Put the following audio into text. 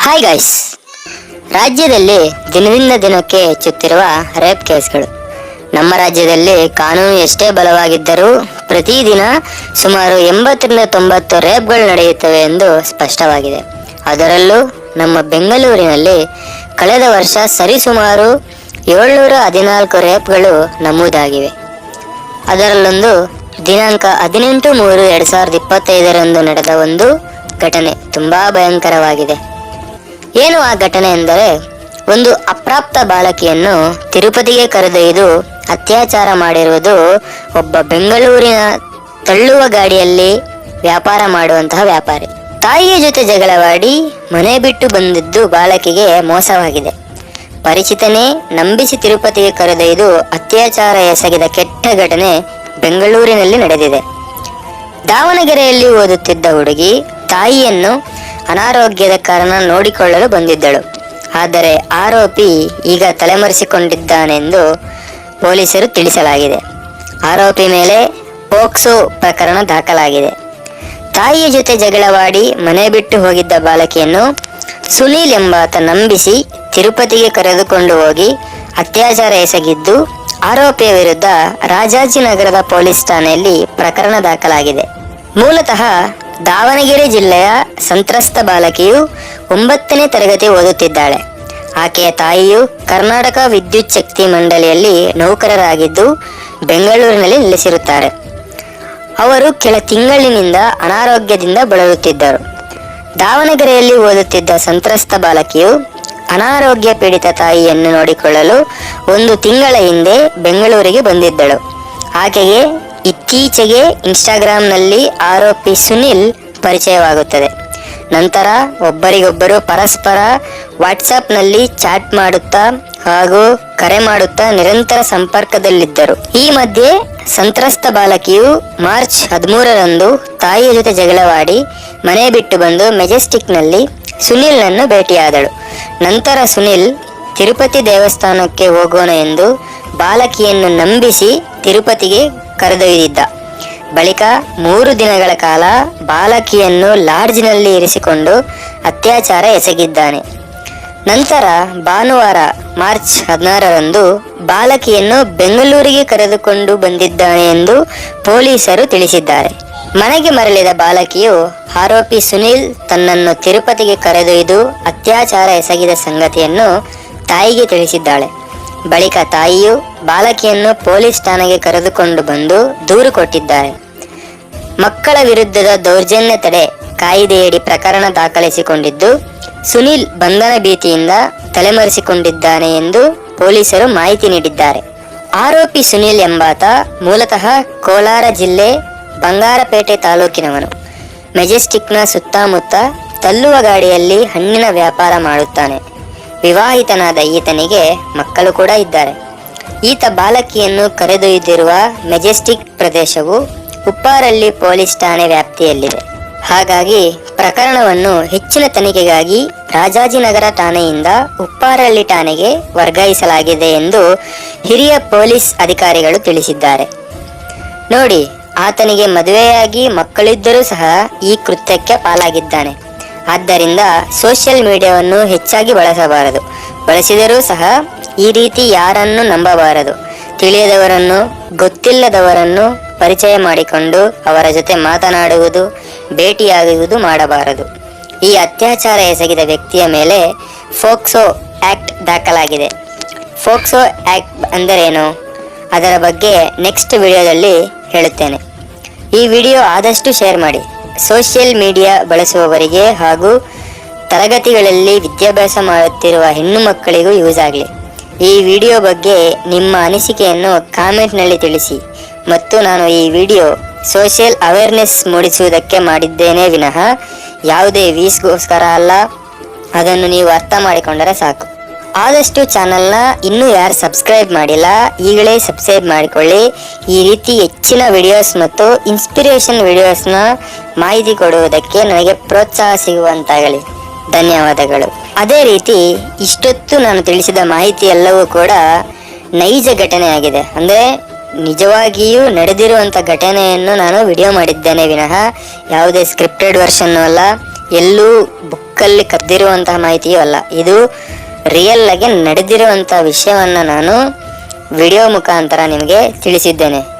Hi guys, ರಾಜ್ಯದಲ್ಲಿ ದಿನದಿಂದ ದಿನಕ್ಕೆ ಹೆಚ್ಚುತ್ತಿರುವ ರೇಪ್ ಕೇಸ್ಗಳು. ನಮ್ಮ ರಾಜ್ಯದಲ್ಲಿ ಕಾನೂನು ಎಷ್ಟೇ ಬಲವಾಗಿದ್ದರೂ ಪ್ರತಿದಿನ ಸುಮಾರು 80-90 ರೇಪ್ಗಳು ನಡೆಯುತ್ತವೆ ಎಂದು ಸ್ಪಷ್ಟವಾಗಿದೆ. ಅದರಲ್ಲೂ ನಮ್ಮ ಬೆಂಗಳೂರಿನಲ್ಲಿ ಕಳೆದ ವರ್ಷ ಸರಿಸುಮಾರು 714 ರೇಪ್ಗಳು ನಮೂದಾಗಿವೆ. ಅದರಲ್ಲೊಂದು ದಿನಾಂಕ 18/3/2025 ನಡೆದ ಒಂದು ಘಟನೆ ತುಂಬಾ ಭಯಂಕರವಾಗಿದೆ. ಏನು ಆ ಘಟನೆ ಎಂದರೆ, ಒಂದು ಅಪ್ರಾಪ್ತ ಬಾಲಕಿಯನ್ನು ತಿರುಪತಿಗೆ ಕರೆದೊಯ್ದು ಅತ್ಯಾಚಾರ ಮಾಡಿರುವುದು ಒಬ್ಬ ಬೆಂಗಳೂರಿನ ತಳ್ಳುವ ಗಾಡಿಯಲ್ಲಿ ವ್ಯಾಪಾರ ಮಾಡುವಂತಹ ವ್ಯಾಪಾರಿ. ತಾಯಿಯ ಜೊತೆ ಜಗಳವಾಡಿ ಮನೆ ಬಿಟ್ಟು ಬಂದಿದ್ದು ಬಾಲಕಿಗೆ ಮೋಸವಾಗಿದೆ. ಪರಿಚಿತನೇ ನಂಬಿಸಿ ತಿರುಪತಿಗೆ ಕರೆದೊಯ್ದು ಅತ್ಯಾಚಾರ ಎಸಗಿದ ಕೆಟ್ಟ ಘಟನೆ ಬೆಂಗಳೂರಿನಲ್ಲಿ ನಡೆದಿದೆ. ದಾವಣಗೆರೆಯಲ್ಲಿ ಓದುತ್ತಿದ್ದ ಹುಡುಗಿ ತಾಯಿಯನ್ನು ಅನಾರೋಗ್ಯದ ಕಾರಣ ನೋಡಿಕೊಳ್ಳಲು ಬಂದಿದ್ದಳು. ಆದರೆ ಆರೋಪಿ ಈಗ ತಲೆಮರೆಸಿಕೊಂಡಿದ್ದಾನೆಂದು ಪೊಲೀಸರು ತಿಳಿಸಲಾಗಿದೆ. ಆರೋಪಿ ಮೇಲೆ ಪೋಕ್ಸೋ ಪ್ರಕರಣ ದಾಖಲಾಗಿದೆ. ತಾಯಿಯ ಜೊತೆ ಜಗಳವಾಡಿ ಮನೆ ಬಿಟ್ಟು ಹೋಗಿದ್ದ ಬಾಲಕಿಯನ್ನು ಸುನೀಲ್ ಎಂಬಾತ ನಂಬಿಸಿ ತಿರುಪತಿಗೆ ಕರೆದುಕೊಂಡು ಹೋಗಿ ಅತ್ಯಾಚಾರ ಎಸಗಿದ್ದು ಆರೋಪಿಯ ವಿರುದ್ಧ ರಾಜಾಜಿನಗರದ ಪೊಲೀಸ್ ಠಾಣೆಯಲ್ಲಿ ಪ್ರಕರಣ ದಾಖಲಾಗಿದೆ. ಮೂಲತಃ ದಾವಣಗೆರೆ ಜಿಲ್ಲೆಯ ಸಂತ್ರಸ್ತ ಬಾಲಕಿಯು 9ನೇ ತರಗತಿ ಓದುತ್ತಿದ್ದಾಳೆ. ಆಕೆಯ ತಾಯಿಯು ಕರ್ನಾಟಕ ವಿದ್ಯುತ್ ಶಕ್ತಿ ಮಂಡಳಿಯಲ್ಲಿ ನೌಕರರಾಗಿದ್ದು ಬೆಂಗಳೂರಿನಲ್ಲಿ ನೆಲೆಸಿರುತ್ತಾರೆ. ಅವರು ಕೆಲ ತಿಂಗಳಿನಿಂದ ಅನಾರೋಗ್ಯದಿಂದ ಬಳಲುತ್ತಿದ್ದರು. ದಾವಣಗೆರೆಯಲ್ಲಿ ಓದುತ್ತಿದ್ದ ಸಂತ್ರಸ್ತ ಬಾಲಕಿಯು ಅನಾರೋಗ್ಯ ಪೀಡಿತ ತಾಯಿಯನ್ನು ನೋಡಿಕೊಳ್ಳಲು 1 ತಿಂಗಳ ಹಿಂದೆ ಬೆಂಗಳೂರಿಗೆ ಬಂದಿದ್ದಳು. ಆಕೆಗೆ ಇತ್ತೀಚೆಗೆ ಇನ್ಸ್ಟಾಗ್ರಾಂನಲ್ಲಿ ಆರೋಪಿ ಸುನಿಲ್ ಪರಿಚಯವಾಗುತ್ತದೆ. ನಂತರ ಒಬ್ಬರಿಗೊಬ್ಬರು ಪರಸ್ಪರ ವಾಟ್ಸಾಪ್ನಲ್ಲಿ ಚಾಟ್ ಮಾಡುತ್ತಾ ಹಾಗೂ ಕರೆ ಮಾಡುತ್ತಾ ನಿರಂತರ ಸಂಪರ್ಕದಲ್ಲಿದ್ದರು. ಈ ಮಧ್ಯೆ ಸಂತ್ರಸ್ತ ಬಾಲಕಿಯು ಮಾರ್ಚ್ 13ರಂದು ತಾಯಿಯ ಜೊತೆ ಜಗಳವಾಡಿ ಮನೆ ಬಿಟ್ಟು ಬಂದು ಮೆಜೆಸ್ಟಿಕ್ನಲ್ಲಿ ಸುನಿಲ್ನನ್ನು ಭೇಟಿಯಾದಳು. ನಂತರ ಸುನಿಲ್ ತಿರುಪತಿ ದೇವಸ್ಥಾನಕ್ಕೆ ಹೋಗೋಣ ಎಂದು ಬಾಲಕಿಯನ್ನು ನಂಬಿಸಿ ತಿರುಪತಿಗೆ ಕರೆದೊಯ್ದಿದ್ದ. ಬಳಿಕ 3 ದಿನಗಳ ಕಾಲ ಬಾಲಕಿಯನ್ನು ಲಾಡ್ಜ್ನಲ್ಲಿ ಇರಿಸಿಕೊಂಡು ಅತ್ಯಾಚಾರ ಎಸಗಿದ್ದಾನೆ. ನಂತರ ಭಾನುವಾರ ಮಾರ್ಚ್ 16ರಂದು ಬಾಲಕಿಯನ್ನು ಬೆಂಗಳೂರಿಗೆ ಕರೆದುಕೊಂಡು ಬಂದಿದ್ದಾನೆ ಎಂದು ಪೊಲೀಸರು ತಿಳಿಸಿದ್ದಾರೆ. ಮನೆಗೆ ಮರಳಿದ ಬಾಲಕಿಯು ಆರೋಪಿ ಸುನಿಲ್ ತನ್ನನ್ನು ತಿರುಪತಿಗೆ ಕರೆದೊಯ್ದು ಅತ್ಯಾಚಾರ ಎಸಗಿದ ಸಂಗತಿಯನ್ನು ತಾಯಿಗೆ ತಿಳಿಸಿದ್ದಾಳೆ. ಬಳಿಕ ತಾಯಿಯು ಬಾಲಕಿಯನ್ನು ಪೊಲೀಸ್ ಠಾಣೆಗೆ ಕರೆದುಕೊಂಡು ಬಂದು ದೂರು ಕೊಟ್ಟಿದ್ದಾರೆ. ಮಕ್ಕಳ ವಿರುದ್ಧದ ದೌರ್ಜನ್ಯ ತಡೆ ಕಾಯ್ದೆಯಡಿ ಪ್ರಕರಣ ದಾಖಲಿಸಿಕೊಂಡಿದ್ದು ಸುನಿಲ್ ಬಂಧನ ಭೀತಿಯಿಂದ ತಲೆಮರೆಸಿಕೊಂಡಿದ್ದಾನೆ ಎಂದು ಪೊಲೀಸರು ಮಾಹಿತಿ ನೀಡಿದ್ದಾರೆ. ಆರೋಪಿ ಸುನಿಲ್ ಎಂಬಾತ ಮೂಲತಃ ಕೋಲಾರ ಜಿಲ್ಲೆ ಬಂಗಾರಪೇಟೆ ತಾಲೂಕಿನವನು. ಮೆಜೆಸ್ಟಿಕ್ನ ಸುತ್ತಮುತ್ತ ತಳ್ಳುವ ಗಾಡಿಯಲ್ಲಿ ಹಣ್ಣಿನ ವ್ಯಾಪಾರ ಮಾಡುತ್ತಾನೆ. ವಿವಾಹಿತನಾದ ಈತನಿಗೆ ಮಕ್ಕಳು ಕೂಡ ಇದ್ದಾರೆ. ಈತ ಬಾಲಕಿಯನ್ನು ಕರೆದೊಯ್ದಿರುವ ಮೆಜೆಸ್ಟಿಕ್ ಪ್ರದೇಶವು ಉಪ್ಪಾರಳ್ಳಿ ಪೊಲೀಸ್ ಠಾಣೆ ವ್ಯಾಪ್ತಿಯಲ್ಲಿದೆ. ಹಾಗಾಗಿ ಪ್ರಕರಣವನ್ನು ಹೆಚ್ಚಿನ ತನಿಖೆಗಾಗಿ ರಾಜಾಜಿನಗರ ಠಾಣೆಯಿಂದ ಉಪ್ಪಾರಳ್ಳಿ ಠಾಣೆಗೆ ವರ್ಗಾಯಿಸಲಾಗಿದೆ ಎಂದು ಹಿರಿಯ ಪೊಲೀಸ್ ಅಧಿಕಾರಿಗಳು ತಿಳಿಸಿದ್ದಾರೆ. ನೋಡಿ, ಆತನಿಗೆ ಮದುವೆಯಾಗಿ ಮಕ್ಕಳಿದ್ದರೂ ಸಹ ಈ ಕೃತ್ಯಕ್ಕೆ ಪಾಲಾಗಿದ್ದಾನೆ. ಆದ್ದರಿಂದ ಸೋಷಿಯಲ್ ಮೀಡಿಯಾವನ್ನು ಹೆಚ್ಚಾಗಿ ಬಳಸಬಾರದು. ಬಳಸಿದರೂ ಸಹ ಈ ರೀತಿ ಯಾರನ್ನು ನಂಬಬಾರದು. ತಿಳಿಯದವರನ್ನು, ಗೊತ್ತಿಲ್ಲದವರನ್ನು ಪರಿಚಯ ಮಾಡಿಕೊಂಡು ಅವರ ಜೊತೆ ಮಾತನಾಡುವುದು, ಭೇಟಿಯಾಗುವುದು ಮಾಡಬಾರದು. ಈ ಅತ್ಯಾಚಾರ ಎಸಗಿದ ವ್ಯಕ್ತಿಯ ಮೇಲೆ ಫೋಕ್ಸೋ ಆಕ್ಟ್ ದಾಖಲಾಗಿದೆ. ಫೋಕ್ಸೋ ಆಕ್ಟ್ ಅಂದರೇನು, ಅದರ ಬಗ್ಗೆ ನೆಕ್ಸ್ಟ್ ವಿಡಿಯೋದಲ್ಲಿ ಹೇಳುತ್ತೇನೆ. ಈ ವಿಡಿಯೋ ಆದಷ್ಟು ಶೇರ್ ಮಾಡಿ. ಸೋಷಿಯಲ್ ಮೀಡಿಯಾ ಬಳಸುವವರಿಗೆ ಹಾಗೂ ತರಗತಿಗಳಲ್ಲಿ ವಿದ್ಯಾಭ್ಯಾಸ ಮಾಡುತ್ತಿರುವ ಹೆಣ್ಣು ಮಕ್ಕಳಿಗೂ ಯೂಸ್ ಆಗಲಿ. ಈ ವಿಡಿಯೋ ಬಗ್ಗೆ ನಿಮ್ಮ ಅನಿಸಿಕೆಯನ್ನು ಕಾಮೆಂಟ್ನಲ್ಲಿ ತಿಳಿಸಿ. ಮತ್ತು ನಾನು ಈ ವಿಡಿಯೋ ಸೋಷಿಯಲ್ ಅವೇರ್ನೆಸ್ ಮೂಡಿಸುವುದಕ್ಕೆ ಮಾಡಿದ್ದೇನೆ ವಿನಃ ಯಾವುದೇ ವೀಸ್ಗೋಸ್ಕರ ಅಲ್ಲ. ಅದನ್ನು ನೀವು ಅರ್ಥ ಮಾಡಿಕೊಂಡರೆ ಸಾಕು. ಆದಷ್ಟು ಚಾನಲ್ನ ಇನ್ನೂ ಯಾರು ಸಬ್ಸ್ಕ್ರೈಬ್ ಮಾಡಿಲ್ಲ, ಈಗಲೇ ಸಬ್ಸ್ಕ್ರೈಬ್ ಮಾಡಿಕೊಳ್ಳಿ. ಈ ರೀತಿ ಹೆಚ್ಚಿನ ವಿಡಿಯೋಸ್ ಮತ್ತು ಇನ್ಸ್ಪಿರೇಷನ್ ವಿಡಿಯೋಸ್ನ ಮಾಹಿತಿ ಕೊಡುವುದಕ್ಕೆ ನನಗೆ ಪ್ರೋತ್ಸಾಹ ಸಿಗುವಂತಾಗಲಿ. ಧನ್ಯವಾದಗಳು. ಅದೇ ರೀತಿ ಇಷ್ಟೊತ್ತು ನಾನು ತಿಳಿಸಿದ ಮಾಹಿತಿ ಎಲ್ಲವೂ ಕೂಡ ನೈಜ ಘಟನೆಯಾಗಿದೆ. ಅಂದರೆ ನಿಜವಾಗಿಯೂ ನಡೆದಿರುವಂಥ ಘಟನೆಯನ್ನು ನಾನು ವಿಡಿಯೋ ಮಾಡಿದ್ದೇನೆ ವಿನಃ ಯಾವುದೇ ಸ್ಕ್ರಿಪ್ಟೆಡ್ ವರ್ಷನ್ನು ಅಲ್ಲ. ಎಲ್ಲೂ ಬುಕ್ ಬುಕ್ಕಲ್ಲಿ ಕದ್ದಿರುವಂತಹ ಮಾಹಿತಿಯೂ ಅಲ್ಲ. ಇದು ರಿಯಲ್ ಆಗಿ ನಡೆದಿರುವಂತಹ ವಿಷಯವನ್ನ ನಾನು ವಿಡಿಯೋ ಮುಖಾಂತರ ನಿಮಗೆ ತಿಳಿಸಿದ್ದೇನೆ.